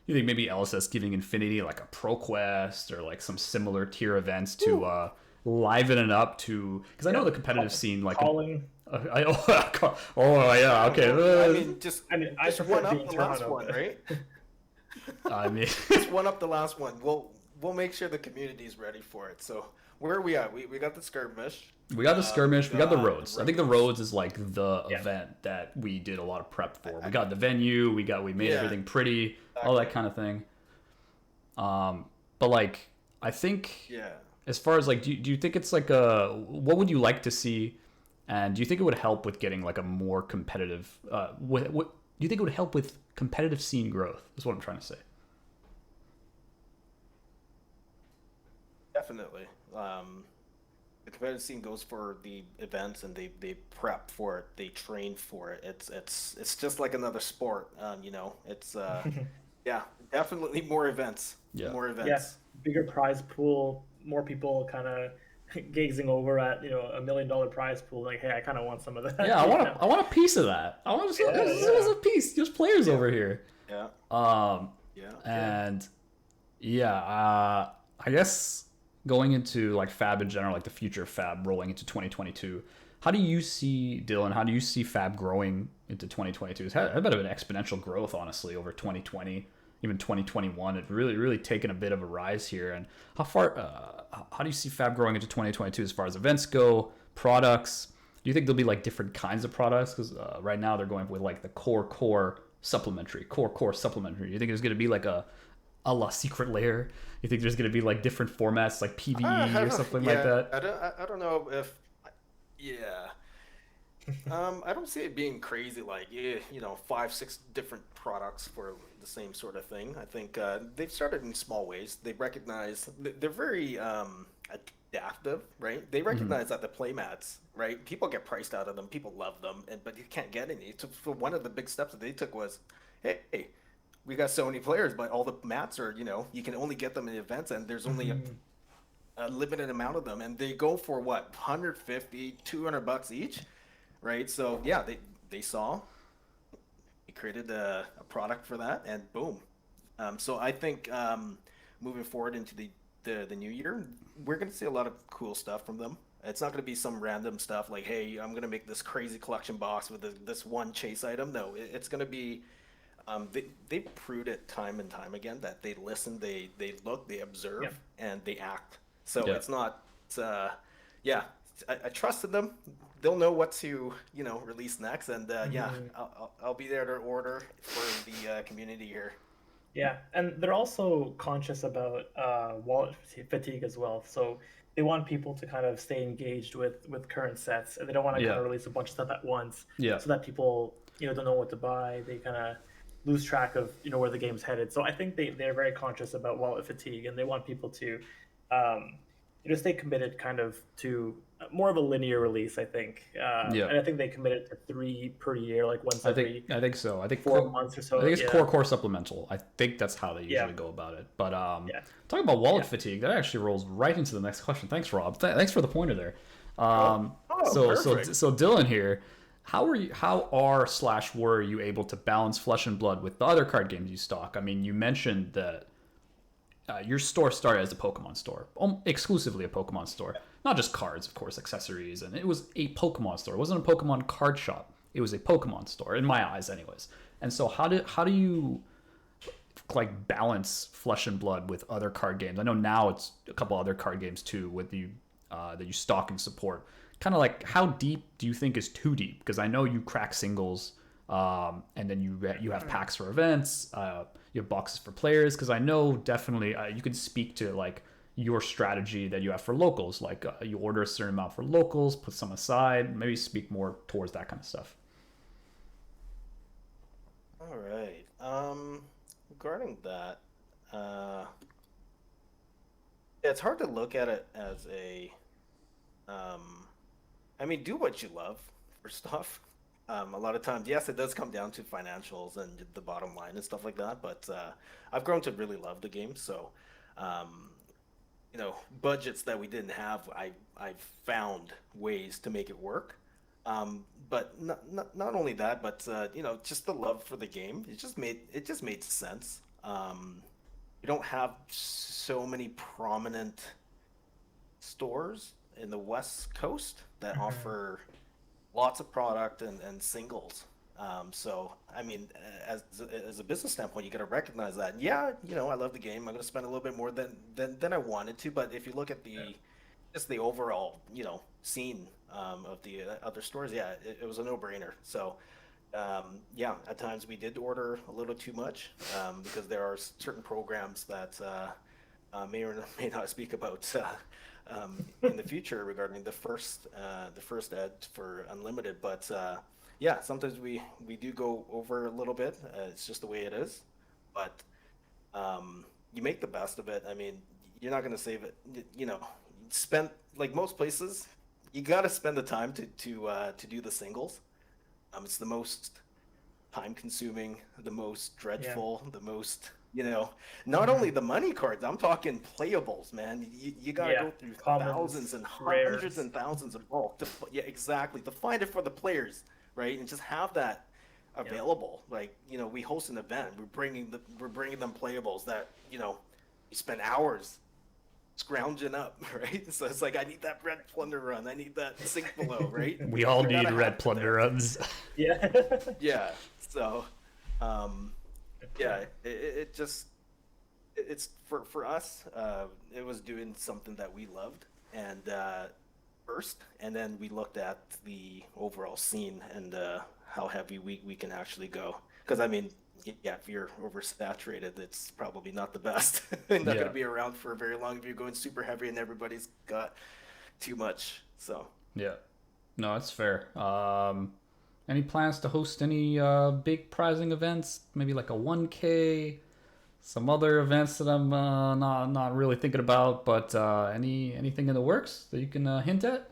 S1: you think maybe LSS giving Infinity like a ProQuest or like some similar tier events to liven it up to, because I know the competitive scene, like
S2: calling.
S1: Oh yeah, okay.
S2: I
S3: just one up the last one, right?
S1: I mean,
S3: just one up the last one. We'll make sure the community is ready for it. So where are we at? We got the skirmish.
S1: We got the skirmish. We got the roads. I think the roads is like the event that we did a lot of prep for. We got the venue. We made everything pretty, all that kind of thing. But like, I think, as far as like, do you think it's like what would you like to see, and do you think it would help with getting like a more competitive? What do you think it would help with competitive scene growth? Is what I'm trying to say.
S3: Definitely. The competitive scene goes for the events, and they prep for it, they train for it. It's just like another sport. It's yeah, definitely more events.
S1: Yeah.
S3: More events.
S2: Yeah, bigger prize pool, more people kind of gazing over at $1 million prize pool. Like, hey, I kind of want some of that.
S1: Yeah, I want a piece of that. I want this is a piece. There's players over here.
S3: Yeah.
S1: And I guess going into like Fab in general, like the future of Fab rolling into 2022, how do you see, Dylan, how do you see Fab growing into 2022? It's had a bit of an exponential growth, honestly, over 2020, even 2021. It really taken a bit of a rise here. And how do you see Fab growing into 2022 as far as events go, products? Do you think there'll be like different kinds of products? Because right now they're going with like the core supplementary. Do you think there's going to be like a la secret layer? You think there's going to be like different formats like PvE or something like that?
S3: I don't know if I don't see it being crazy, like 5-6 different products for the same sort of thing. I think they've started in small ways. They recognize they're very adaptive, right? They recognize that the playmats, right? People get priced out of them. People love them, but you can't get any. So for one of the big steps that they took was, hey, we got so many players, but all the mats are, you can only get them in events, and there's only a limited amount of them, and they go for what, $150, $200 each, right? So yeah, they saw, they created a product for that, and boom. So I think moving forward into the new year, we're going to see a lot of cool stuff from them. It's not going to be some random stuff like, hey, I'm going to make this crazy collection box with this one chase item. No, it's going to be, they proved it time and time again that they listen, they look, they observe, and they act. So it's not, I trusted them. They'll know what to, release next, and I'll be there to order for the community here.
S2: Yeah, and they're also conscious about wallet fatigue as well. So they want people to kind of stay engaged with current sets, and they don't want to kind of release a bunch of stuff at once. Yeah. So that people don't know what to buy. They kind of lose track of where the game's headed. So I think they're very conscious about wallet fatigue, and they want people to stay committed kind of to more of a linear release, I think.
S1: Yeah.
S2: And I think they committed to 3 per year, like once every
S1: I think so. I think
S2: 4 months or so.
S1: I think it's
S2: Yeah.
S1: core supplemental. I think that's how they usually
S2: Yeah.
S1: go about it. But
S2: Yeah.
S1: talking about wallet
S2: Yeah.
S1: fatigue, that actually rolls right into the next question. Thanks, Rob. Thanks for the pointer there.
S3: Perfect.
S1: So Dylan here, how are / were you able to balance Flesh and Blood with the other card games you stock? I mean, you mentioned that your store started as a Pokemon store, exclusively a Pokemon store, not just cards, of course, accessories, and it was a Pokemon store. It wasn't a Pokemon card shop. It was a Pokemon store, in my eyes, anyways. And so, how do you like balance Flesh and Blood with other card games? I know now it's a couple other card games too with you that you stock and support. Kind of like, how deep do you think is too deep? Because I know you crack singles, and then you have packs for events. You have boxes for players. Because I know definitely you can speak to like your strategy that you have for locals. Like you order a certain amount for locals, put some aside. Maybe speak more towards that kind of stuff.
S3: All right. Regarding that, uh, it's hard to look at it as a, I mean, do what you love first off. A lot of times, yes, it does come down to financials and the bottom line and stuff like that. But I've grown to really love the game. So, um, budgets that we didn't have, I've found ways to make it work. But not only that, but just the love for the game. It just made sense. We don't have so many prominent stores in the West Coast that offer lots of product and singles. So, I mean, as a business standpoint, you got to recognize that. Yeah, I love the game. I'm going to spend a little bit more than I wanted to. But if you look at just the overall, scene of the other stores, yeah, it was a no-brainer. So, yeah, at times we did order a little too much because there are certain programs that may or may not speak about in the future regarding the first ed for unlimited. But yeah, sometimes we do go over a little bit. It's just the way it is. But you make the best of it. I mean, you're not going to save it. Spend like most places. You got to spend the time to do the singles. It's the most time consuming, the most
S2: Yeah.
S3: dreadful, the most, not only the money cards, I'm talking playables, man. You got to
S2: Yeah.
S3: go through
S2: Commons,
S3: thousands and hundreds
S2: rares.
S3: and thousands of bulk. Yeah, exactly. To find it for the players, right? And just have that
S2: Yeah.
S3: available. Like, we host an event. We're bringing them playables that, you spend hours scrounging up, right? So it's like, I need that red plunder run. I need that sink below, right?
S1: We all
S3: You
S1: need
S3: gotta
S1: red
S3: have it
S1: plunder
S3: there.
S1: runs.
S2: Yeah.
S3: Yeah. So, um, yeah, it just it's for us. It was doing something that we loved, and first, and then we looked at the overall scene and how heavy we can actually go. Because I mean, yeah, if you're oversaturated, it's probably not the best. Not going
S1: Yeah.
S3: to be around for very long if you're going super heavy and everybody's got too much. So.
S1: Yeah. No, that's fair. Any plans to host any big prizing events? Maybe like a 1K, some other events that I'm not really thinking about, but anything in the works that you can hint at?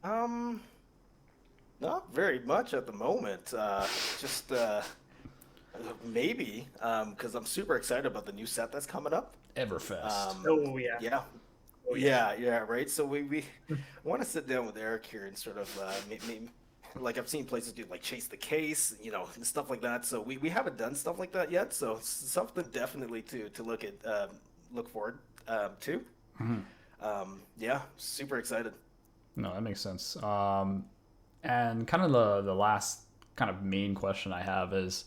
S3: Um, Not very much at the moment. Just maybe because I'm super excited about the new set that's coming up.
S1: Everfest.
S2: Oh yeah.
S3: Yeah,
S2: Oh yeah.
S3: yeah, right. So we want to sit down with Eric here and sort of maybe, like I've seen places do like chase the case, and stuff like that. So we haven't done stuff like that yet. So it's something definitely to look forward to. Yeah, super excited.
S1: No, that makes sense. And kind of the last kind of main question I have is,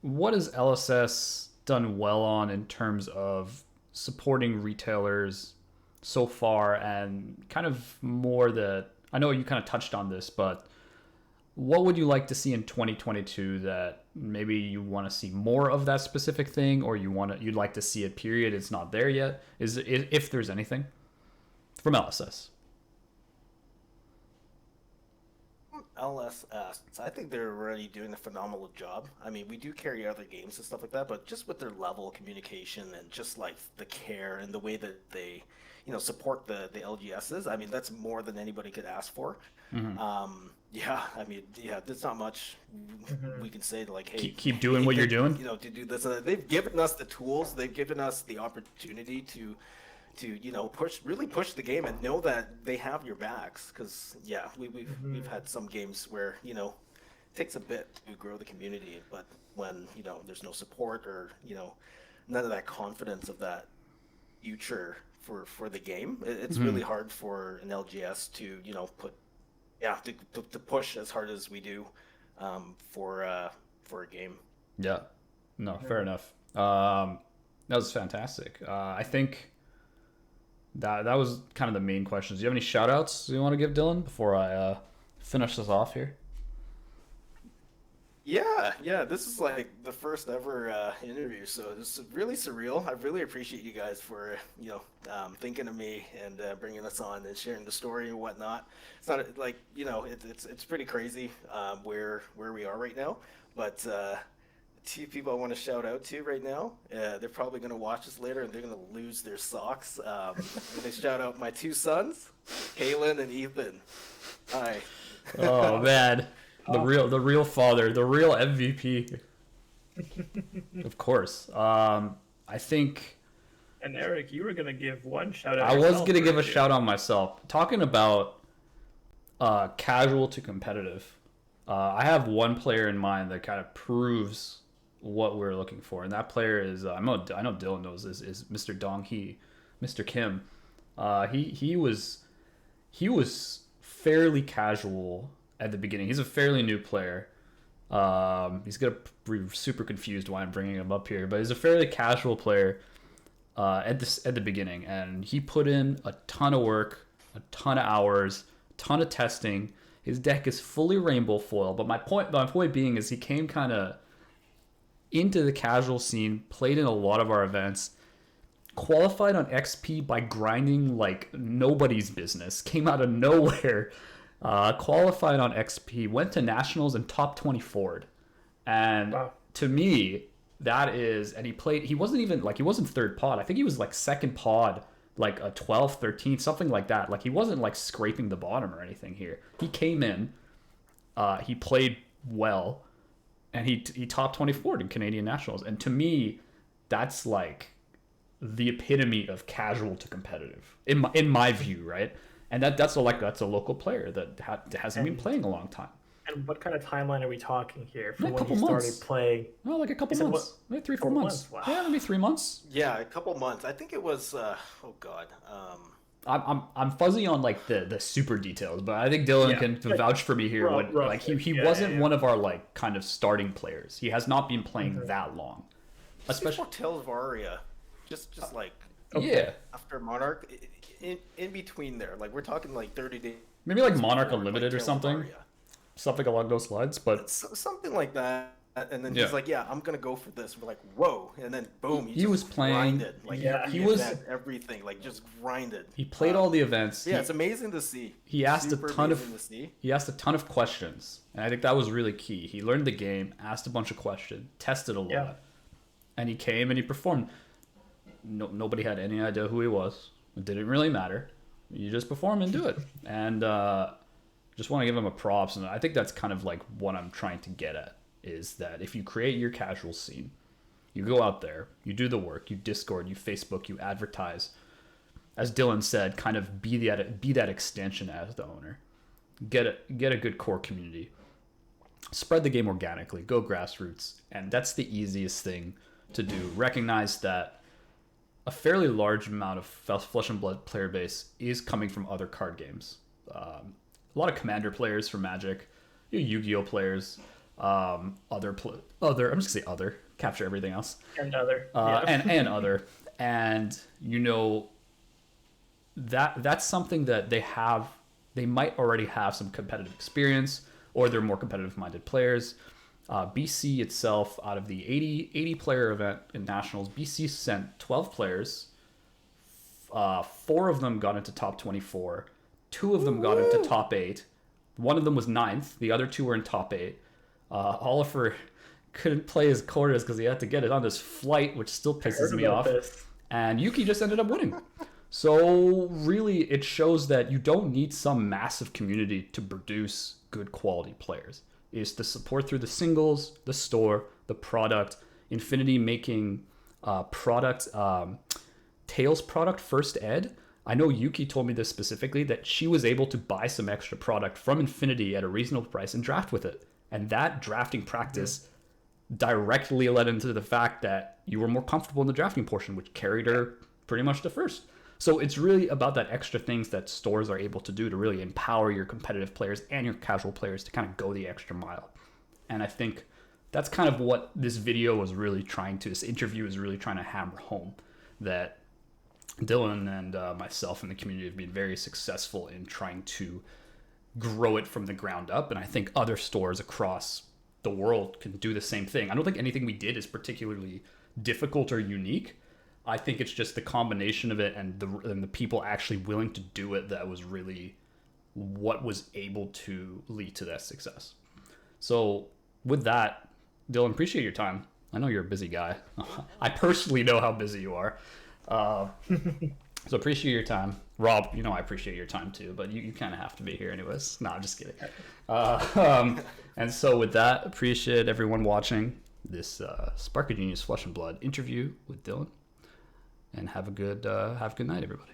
S1: what has LSS done well on in terms of supporting retailers so far, and kind of more that I know you kind of touched on this, but what would you like to see in 2022 that maybe you want to see more of that specific thing, or you'd like to see it, period, it's not there yet? If there's anything from LSS?
S3: LSS, I think they're already doing a phenomenal job. I mean, we do carry other games and stuff like that, but just with their level of communication and just like the care and the way that they, support the LGSs, I mean, that's more than anybody could ask for.
S1: Mm-hmm.
S3: Yeah, I mean, yeah, there's not much we can say to like, hey,
S1: Keep doing what you're doing.
S3: to do this. They've given us the tools, they've given us the opportunity to really push the game and know that they have your backs. Because yeah, we've had some games where it takes a bit to grow the community, but when there's no support or none of that confidence of that future for the game, it's really hard for an LGS to to push as hard as we do for a game.
S1: Yeah. No, fair enough. That was fantastic. I think that was kind of the main questions. Do you have any shout outs you want to give, Dylan, before I finish this off here?
S3: Yeah, this is like the first ever interview, so it's really surreal. I really appreciate you guys for thinking of me and bringing us on and sharing the story and whatnot. It's not like it's pretty crazy where we are right now, but two people I want to shout out to right now. They're probably going to watch this later and they're going to lose their socks. I'm going to shout out my two sons, Kalen and Ethan. Hi.
S1: Oh man. The real father, the real MVP. Of course. I think.
S2: And Eric, you were gonna give one shout out.
S1: I was gonna give a shout out myself. Talking about casual to competitive. I have one player in mind that kind of proves what we're looking for, and that player is I know Dylan knows this, is Mr. Dong Hee, Mr. Kim. He was fairly casual at the beginning. He's a fairly new player. He's gonna be super confused why I'm bringing him up here, but he's a fairly casual player at the beginning, and he put in a ton of work, a ton of hours, a ton of testing. His deck is fully rainbow foil, but my point being is he came kind of into the casual scene, played in a lot of our events, qualified on XP by grinding like nobody's business, came out of nowhere. Qualified on XP, went to nationals and top 24'd. And wow. To me, that is, and he wasn't third pod. I think he was like second pod, like a 12th, 13th, something like that. Like he wasn't like scraping the bottom or anything here. He came in, he played well, and he top 24'd in Canadian nationals. And to me, that's like the epitome of casual to competitive in my view, right? And that's a local player that hasn't been playing a long time.
S2: And what kind of timeline are we talking here
S1: from when he started
S2: playing?
S1: Oh, like a couple months. Maybe 3-4 months. Wow. Yeah, maybe 3 months.
S3: Yeah, a couple months. I think it was. Oh God.
S1: I'm fuzzy on like the super details, but I think Dylan can vouch for me here. Like he wasn't one of our like kind of starting players. He has not been playing that long.
S3: Especially before Tales of Aria, just like after Monarch. In between there, like we're talking like 30 days,
S1: maybe like Monarch Unlimited or something along those lines, but
S3: something like that. And then he's like, I'm gonna go for this. We're like, whoa, and then boom,
S1: he was playing
S3: grinded. Like
S1: he was
S3: everything, like just grinded.
S1: He played all the events.
S3: It's amazing to see.
S1: He asked a ton of questions, and I think that was really key. He learned the game, asked a bunch of questions, tested a lot, and he came and he performed. Nobody had any idea who he was. It didn't really matter. You just perform and do it. And just want to give him a props. And I think that's kind of like what I'm trying to get at, is that if you create your casual scene, you go out there, you do the work, you Discord, you Facebook, you advertise. As Dylan said, kind of be that extension as the owner. Get a good core community. Spread the game organically. Go grassroots. And that's the easiest thing to do. Recognize that a fairly large amount of Flesh and Blood player base is coming from other card games. A lot of Commander players from Magic, Yu-Gi-Oh players, I'm just gonna say other, capture everything else.
S2: And other.
S1: And other. And that's something that they might already have some competitive experience, or they're more competitive minded players. BC itself, out of the 80 player event in nationals, BC sent 12 players. 4 of them got into top 24. 2 of them got into top 8. One of them was 9th. The other 2 were in top 8. Oliver couldn't play his quarters because he had to get it on his flight, which still pisses me off. And Yuki just ended up winning. So really, it shows that you don't need some massive community to produce good quality players. It's the support through the singles, the store, the product. Infinity making Tails product first ed. I know Yuki told me this specifically, that she was able to buy some extra product from Infinity at a reasonable price and draft with it. And that drafting practice directly led into the fact that you were more comfortable in the drafting portion, which carried her pretty much to first. So it's really about that extra things that stores are able to do to really empower your competitive players and your casual players to kind of go the extra mile. And I think that's kind of what this video was really trying to, this interview is really trying to hammer home, that Dillon and myself and the community have been very successful in trying to grow it from the ground up. And I think other stores across the world can do the same thing. I don't think anything we did is particularly difficult or unique. I think it's just the combination of it and the people actually willing to do it that was really what was able to lead to that success. So with that, Dillon, appreciate your time. I know you're a busy guy. I personally know how busy you are. So appreciate your time. Rob, you know I appreciate your time too, but you kind of have to be here anyways. No, I'm just kidding. And so with that, appreciate everyone watching this Spark of Genius Flesh and Blood interview with Dillon. And have a good night, everybody.